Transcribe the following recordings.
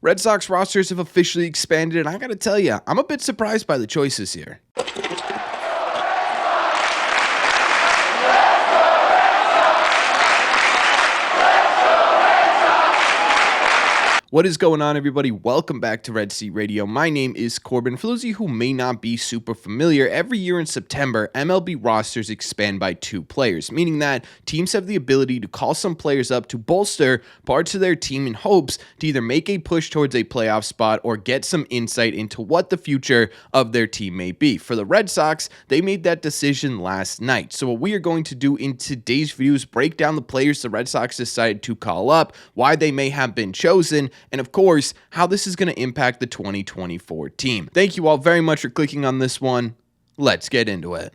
Red Sox rosters have officially expanded, and I gotta tell you, I'm a bit surprised by the choices here. What is going on, everybody? Welcome back to Red Seat Radio. My name is Corbin. For those of you who may not be super familiar, every year in September, MLB rosters expand by 2 players, meaning that teams have the ability to call some players up to bolster parts of their team in hopes to either make a push towards a playoff spot or get some insight into what the future of their team may be. For the Red Sox, they made that decision last night. So what we are going to do in today's video is break down the players the Red Sox decided to call up, why they may have been chosen, and of course, how this is going to impact the 2024 team. Thank you all very much for clicking on this one. Let's get into it.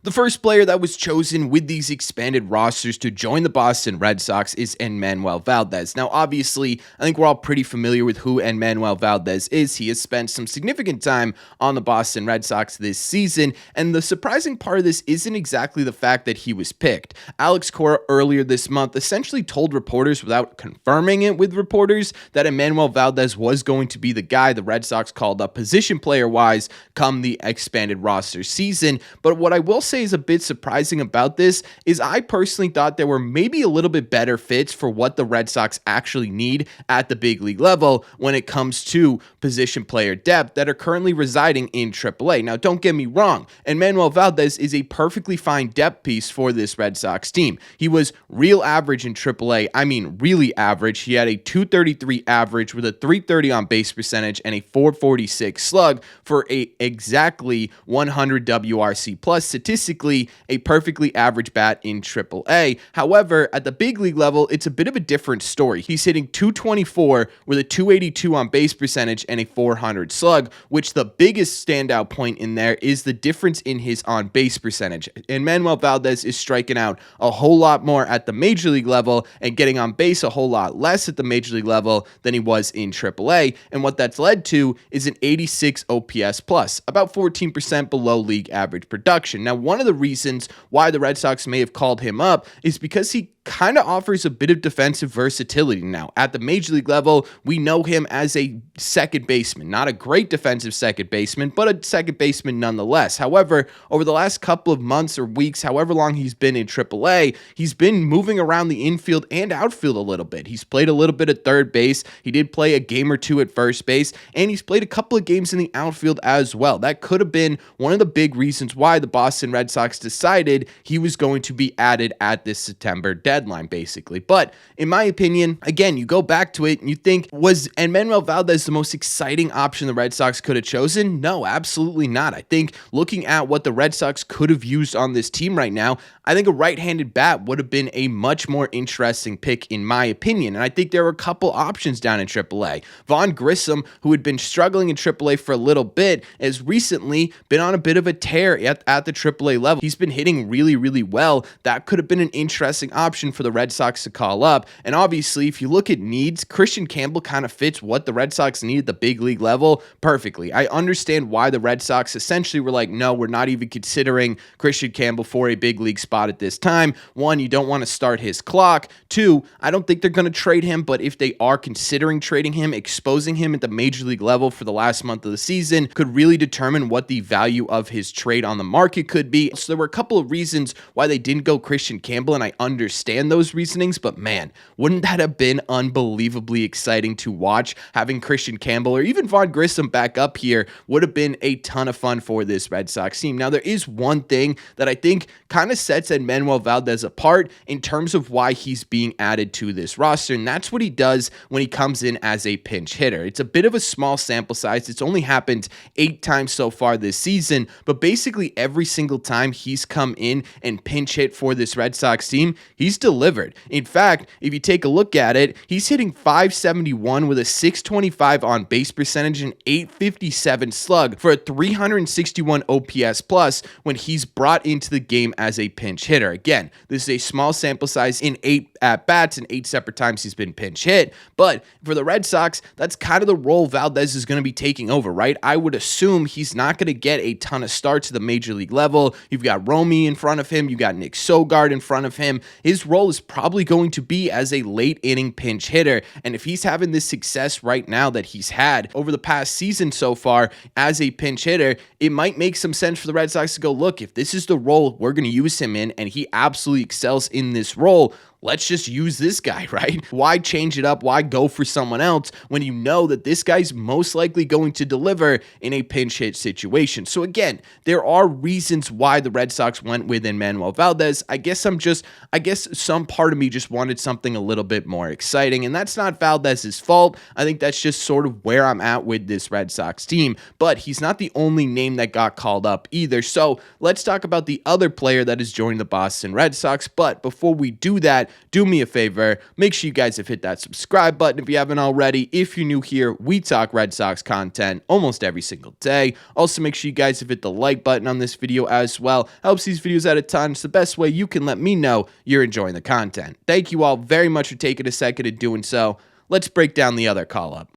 The first player that was chosen with these expanded rosters to join the Boston Red Sox is Enmanuel Valdez. Now, obviously, I think we're all pretty familiar with who Enmanuel Valdez is. He has spent some significant time on the Boston Red Sox this season, and the surprising part of this isn't exactly the fact that he was picked. Alex Cora earlier this month essentially told reporters, without confirming it with reporters, that Enmanuel Valdez was going to be the guy the Red Sox called up position player-wise come the expanded roster season. But what I will say is a bit surprising about this is I personally thought there were maybe a little bit better fits for what the Red Sox actually need at the big league level when it comes to position player depth that are currently residing in AAA. Now, don't get me wrong, Enmanuel Valdez is a perfectly fine depth piece for this Red Sox team. He was real average in AAA. I mean, really average. He had a 233 average with a 330 on base percentage and a 446 slug for a exactly 100 WRC plus, statistically a perfectly average bat in AAA. However, at the big league level, it's a bit of a different story. He's hitting 224 with a 282 on base percentage and a 400 slug, which the biggest standout point in there is the difference in his on base percentage. Enmanuel Valdez is striking out a whole lot more at the major league level and getting on base a whole lot less at the major league level than he was in AAA. And what that's led to is an 86 OPS plus, about 14% below league average production. Now, one of the reasons why the Red Sox may have called him up is because he kind of offers a bit of defensive versatility now. At the major league level, we know him as a second baseman, not a great defensive second baseman, but a second baseman nonetheless. However, over the last couple of months or weeks, however long he's been in AAA, he's been moving around the infield and outfield a little bit. He's played a little bit at third base. He did play a game or two at first base, and he's played a couple of games in the outfield as well. That could have been one of the big reasons why the Boston Red Sox decided he was going to be added at this September deadline, basically. But in my opinion, again, you go back to it and you think, was Enmanuel Valdez the most exciting option the Red Sox could have chosen? No, absolutely not. I think looking at what the Red Sox could have used on this team right now, I think a right-handed bat would have been a much more interesting pick in my opinion. And I think there were a couple options down in AAA. Vaughn Grissom, who had been struggling in AAA for a little bit, has recently been on a bit of a tear at the AAA level. He's been hitting really, really well. That could have been an interesting option for the Red Sox to call up. And obviously, if you look at needs, Christian Campbell kind of fits what the Red Sox need at the big league level perfectly. I understand why the Red Sox essentially were like, no, we're not even considering Christian Campbell for a big league spot at this time. One, you don't want to start his clock. Two, I don't think they're going to trade him, but if they are considering trading him, exposing him at the major league level for the last month of the season could really determine what the value of his trade on the market could be. So there were a couple of reasons why they didn't go Christian Campbell, and I understand those reasonings, but man, wouldn't that have been unbelievably exciting to watch? Having Christian Campbell or even Vaughn Grissom back up here would have been a ton of fun for this Red Sox team. Now, there is one thing that I think kind of sets Enmanuel Valdez apart in terms of why he's being added to this roster, and that's what he does when he comes in as a pinch hitter. It's a bit of a small sample size. It's only happened 8 times so far this season, but basically every single time he's come in and pinch hit for this Red Sox team, he's delivered. In fact, if you take a look at it, he's hitting .571 with a 625 on base percentage and 857 slug for a 361 OPS plus when he's brought into the game as a pinch pinch hitter. Again, this is a small sample size in 8 at-bats and 8 separate times he's been pinch hit, but for the Red Sox, that's kind of the role Valdez is going to be taking over, right? I would assume he's not going to get a ton of starts at the major league level. You've got Romy in front of him. You got Nick Shugart in front of him. His role is probably going to be as a late inning pinch hitter, and if he's having this success right now that he's had over the past season so far as a pinch hitter, it might make some sense for the Red Sox to go, look, if this is the role we're going to use him in and he absolutely excels in this role, let's just use this guy, right? Why change it up? Why go for someone else when you know that this guy's most likely going to deliver in a pinch hit situation? So again, there are reasons why the Red Sox went with Enmanuel Valdez. I guess some part of me just wanted something a little bit more exciting, and that's not Valdez's fault. I think that's just sort of where I'm at with this Red Sox team, but he's not the only name that got called up either. So let's talk about the other player that has joined the Boston Red Sox. But before we do that, do me a favor, make sure you guys have hit that subscribe button if you haven't already. If you're new here, we talk Red Sox content almost every single day. Also, make sure you guys have hit the like button on this video as well. Helps these videos out a ton. It's the best way you can let me know you're enjoying the content. Thank you all very much for taking a second and doing so. Let's break down the other call-up.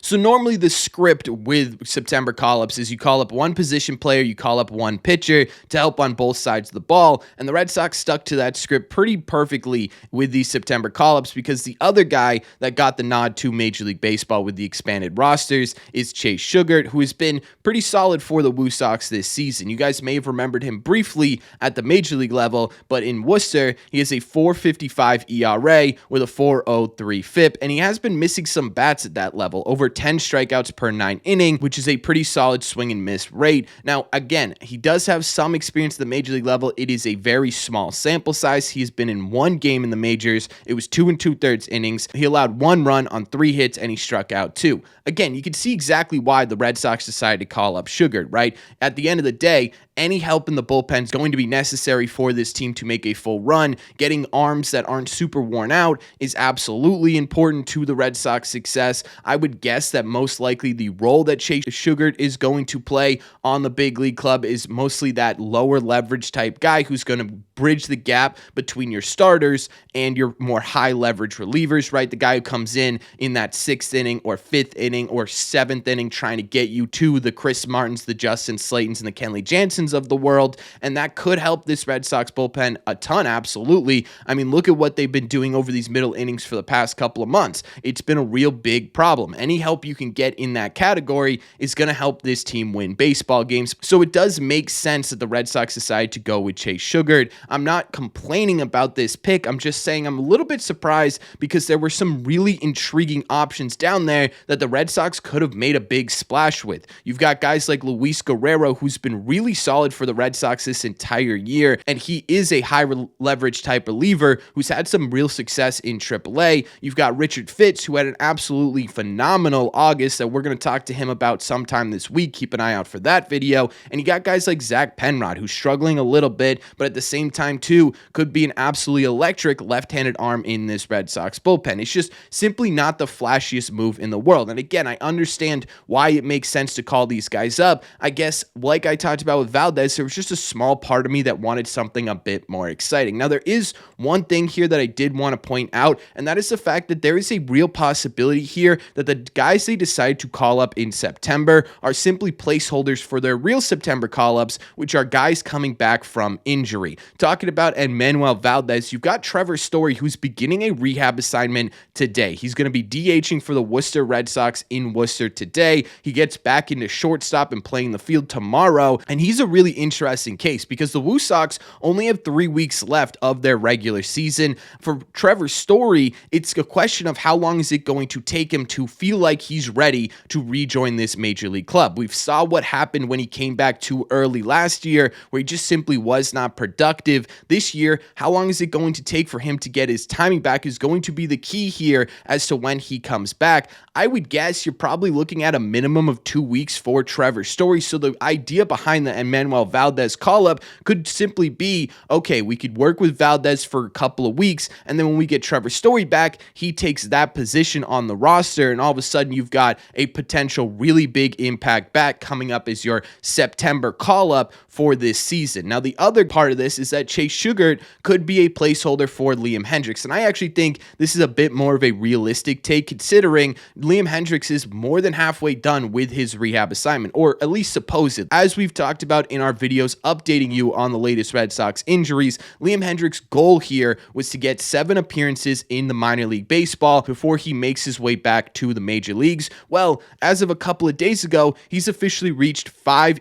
So normally the script with September call-ups is you call up one position player, you call up one pitcher to help on both sides of the ball, and the Red Sox stuck to that script pretty perfectly with these September call-ups because the other guy that got the nod to Major League Baseball with the expanded rosters is Chase Shugart, who has been pretty solid for the Woo Sox this season. You guys may have remembered him briefly at the Major League level, but in Worcester, he has a 4.55 ERA with a 4.03 FIP, and he has been missing some bats at that level, over 10 strikeouts per 9 inning, which is a pretty solid swing and miss rate. Now, again, he does have some experience at the major league level. It is a very small sample size. He's been in one game in the majors. It was 2 2/3 innings. He allowed 1 run on 3 hits, and he struck out 2. Again, you can see exactly why the Red Sox decided to call up Shugart, right? At the end of the day, any help in the bullpen is going to be necessary for this team to make a full run. Getting arms that aren't super worn out is absolutely important to the Red Sox success. I would guess that most likely the role that Chase Shugart is going to play on the big league club is mostly that lower leverage type guy who's going to bridge the gap between your starters and your more high leverage relievers, right? The guy who comes in that 6th inning or 5th inning or 7th inning trying to get you to the Chris Martins, the Justin Slaytons, and the Kenley Jansens of the world, and that could help this Red Sox bullpen a ton, absolutely. I mean, look at what they've been doing over these middle innings for the past couple of months. It's been a real big problem. Any help you can get in that category is going to help this team win baseball games, so it does make sense that the Red Sox decided to go with Chase Shugart. I'm not complaining about this pick. I'm just saying I'm a little bit surprised because there were some really intriguing options down there that the Red Sox could have made a big splash with. You've got guys like Luis Guerrero, who's been really solid for the Red Sox this entire year, and he is a high leverage type reliever who's had some real success in AAA. You've got Richard Fitz, who had an absolutely phenomenal August that we're going to talk to him about sometime this week. Keep an eye out for that video. And you got guys like Zach Penrod, who's struggling a little bit, but at the same time too could be an absolutely electric left-handed arm in this Red Sox bullpen. It's just simply not the flashiest move in the world. And again, I understand why it makes sense to call these guys up. I guess, like I talked about with Valdez, there was just a small part of me that wanted something a bit more exciting. Now, there is one thing here that I did want to point out, and that is the fact that there is a real possibility here that the guys they decide to call up in September are simply placeholders for their real September call-ups, which are guys coming back from injury. Talking about Enmanuel Valdez, you've got Trevor Story, who's beginning a rehab assignment today. He's going to be DHing for the Worcester Red Sox in Worcester today. He gets back into shortstop and playing the field tomorrow, and he's a really interesting case because the Woo Sox only have 3 weeks left of their regular season. For Trevor Story, it's a question of how long is it going to take him to feel like he's ready to rejoin this major league club. We saw what happened when he came back too early last year, where he just simply was not productive. This year, how long is it going to take for him to get his timing back is going to be the key here as to when he comes back. I would guess you're probably looking at a minimum of 2 weeks for Trevor Story. So the idea behind the Enmanuel Valdez call-up could simply be, okay, we could work with Valdez for a couple of weeks, and then when we get Trevor Story back, he takes that position on the roster, and all of a sudden sudden you've got a potential really big impact back coming up as your September call-up for this season. Now, the other part of this is that Chase Shugart could be a placeholder for Liam Hendriks, and I actually think this is a bit more of a realistic take, considering Liam Hendriks is more than halfway done with his rehab assignment, or at least supposed. As we've talked about in our videos updating you on the latest Red Sox injuries, Liam Hendriks' goal here was to get 7 appearances in the minor league baseball before he makes his way back to the major leagues. Well, as of a couple of days ago, he's officially reached 5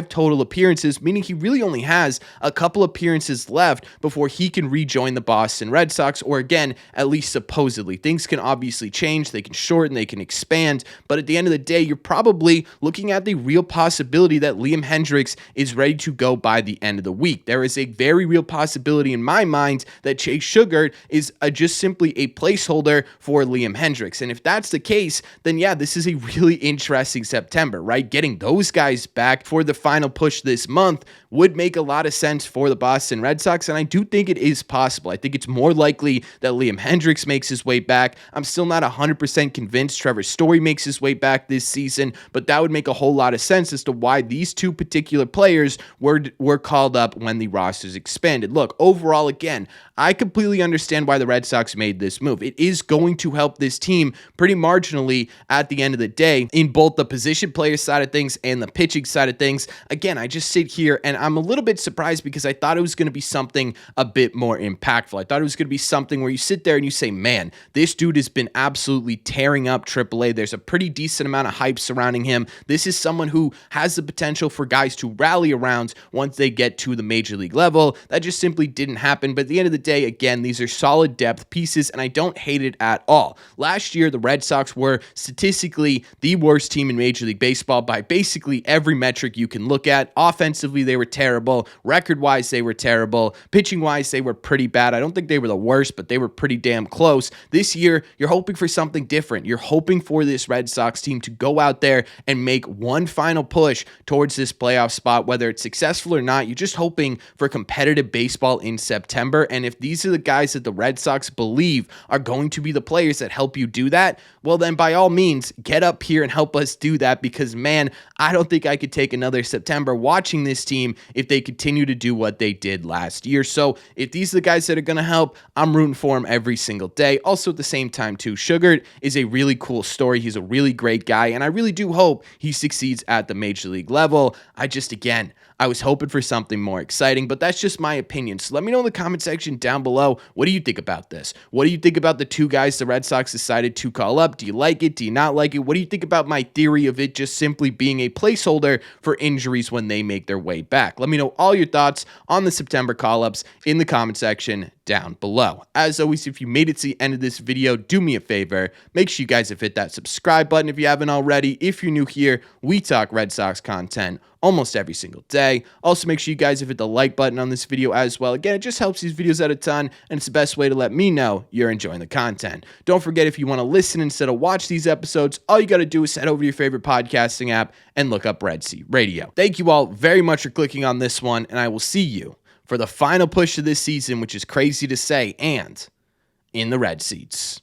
total appearances, meaning he really only has a couple appearances left before he can rejoin the Boston Red Sox, or again, at least supposedly. Things can obviously change, they can shorten, they can expand, but at the end of the day, you're probably looking at the real possibility that Liam Hendriks is ready to go by the end of the week. There is a very real possibility in my mind that Chase Shugart is just simply a placeholder for Liam Hendriks, and if that's the case, then yeah, this is a really interesting September, right? Getting those guys back for the final push this month would make a lot of sense for the Boston Red Sox, and I do think it is possible. I think it's more likely that Liam Hendriks makes his way back. I'm still not 100% convinced Trevor Story makes his way back this season, but that would make a whole lot of sense as to why these two particular players were called up when the rosters expanded. Look, overall, again, I completely understand why the Red Sox made this move. It is going to help this team pretty marginally at the end of the day in both the position player side of things and the pitching side of things. Again, I just sit here and I'm a little bit surprised because I thought it was going to be something a bit more impactful. I thought it was going to be something where you sit there and you say, man, this dude has been absolutely tearing up AAA. There's a pretty decent amount of hype surrounding him. This is someone who has the potential for guys to rally around once they get to the major league level. That just simply didn't happen. But at the end of the day, again, these are solid depth pieces, and I don't hate it at all. Last year, the Red Sox were statistically the worst team in Major League Baseball by basically every metric you can look at. Offensively, they were terrible. Record-wise, they were terrible. Pitching-wise, they were pretty bad. I don't think they were the worst, but they were pretty damn close. This year, you're hoping for something different. You're hoping for this Red Sox team to go out there and make one final push towards this playoff spot, whether it's successful or not. You're just hoping for competitive baseball in September, and if these are the guys that the Red Sox believe are going to be the players that help you do that, well then by all means, get up here and help us do that, because man, I don't think I could take another September watching this team if they continue to do what they did last year. So if these are the guys that are going to help, I'm rooting for them every single day. Also at the same time too, Shugart is a really cool story. He's a really great guy, and I really do hope he succeeds at the major league level. I was hoping for something more exciting, but that's just my opinion. So let me know in the comment section down below, what do you think about this? What do you think about the two guys the Red Sox decided to call up? Do you like it? Do you not like it? What do you think about my theory of it just simply being a placeholder for injuries when they make their way back? Let me know all your thoughts on the September call-ups in the comment section down below. As always, if you made it to the end of this video, do me a favor. Make sure you guys have hit that subscribe button if you haven't already. If you're new here, we talk Red Sox content almost every single day. Also, make sure you guys have hit the like button on this video as well. Again, it just helps these videos out a ton, and it's the best way to let me know you're enjoying the content. Don't forget, if you want to listen instead of watch these episodes, all you got to do is head over to your favorite podcasting app and look up Red Seat Radio. Thank you all very much for clicking on this one, and I will see you for the final push of this season, which is crazy to say, and in the red seats.